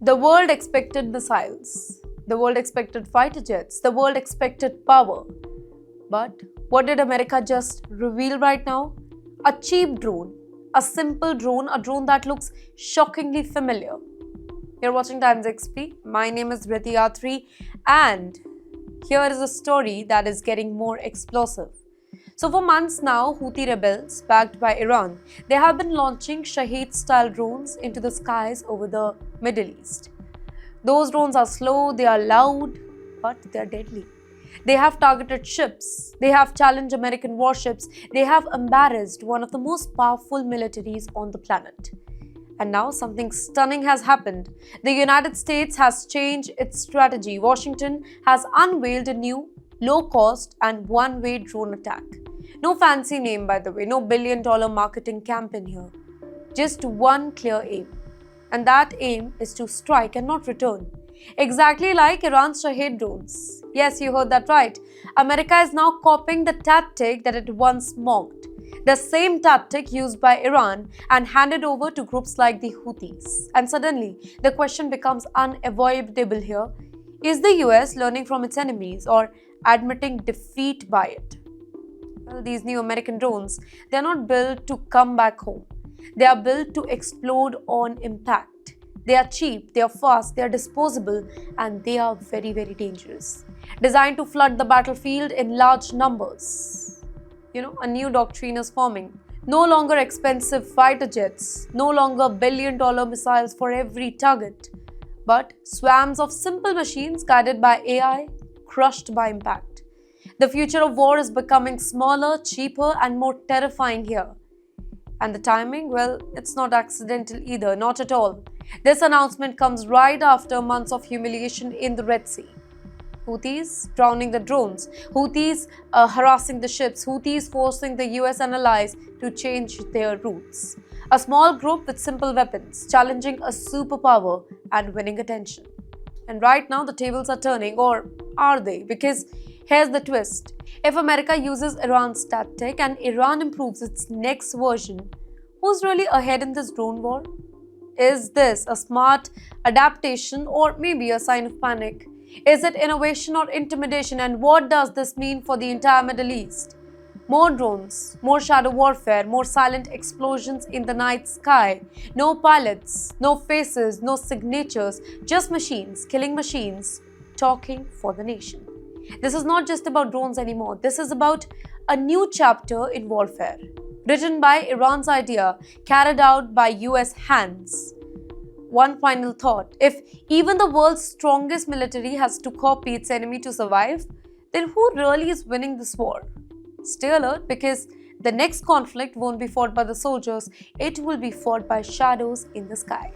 The world expected missiles. The world expected fighter jets. The world expected power. But what did America just reveal right now? A cheap drone. A simple drone, a drone that looks shockingly familiar. You're watching TimesXP. My name is Riti, and here is a story that is getting more explosive. So for months now, Houthi rebels, backed by Iran, they have been launching Shahed-style drones into the skies over the Middle East. Those drones are slow, they are loud, but they are deadly. They have targeted ships, they have challenged American warships, they have embarrassed one of the most powerful militaries on the planet. And now something stunning has happened. The United States has changed its strategy. Washington has unveiled a new, low-cost and one-way drone attack. No fancy name, by the way, no billion-dollar marketing campaign here. Just one clear aim. And that aim is to strike and not return. Exactly like Iran's Shahed drones. Yes, you heard that right. America is now copying the tactic that it once mocked. The same tactic used by Iran and handed over to groups like the Houthis. And suddenly, the question becomes unavoidable here. Is the US learning from its enemies or admitting defeat by it? Well, these new American drones, they are not built to come back home. They are built to explode on impact. They are cheap, they are fast, they are disposable, and they are very, very dangerous. Designed to flood the battlefield in large numbers. A new doctrine is forming. No longer expensive fighter jets, no longer billion-dollar missiles for every target, but swarms of simple machines guided by AI, crushed by impact. The future of war is becoming smaller, cheaper, and more terrifying here. And the timing, well, it's not accidental either, not at all. This announcement comes right after months of humiliation in the Red Sea. Houthis drowning the drones, Houthis harassing the ships, Houthis forcing the US and allies to change their routes. A small group with simple weapons, challenging a superpower and winning attention. And right now the tables are turning, or are they? Because here's the twist. If America uses Iran's tactic and Iran improves its next version, who's really ahead in this drone war? Is this a smart adaptation or maybe a sign of panic? Is it innovation or intimidation? And what does this mean for the entire Middle East? More drones, more shadow warfare, more silent explosions in the night sky. No pilots, no faces, no signatures, just machines, killing machines, talking for the nation. This is not just about drones anymore. This is about a new chapter in warfare. Written by Iran's idea, carried out by US hands. One final thought. If even the world's strongest military has to copy its enemy to survive, then who really is winning this war? Stay alert, because the next conflict won't be fought by the soldiers, it will be fought by shadows in the sky.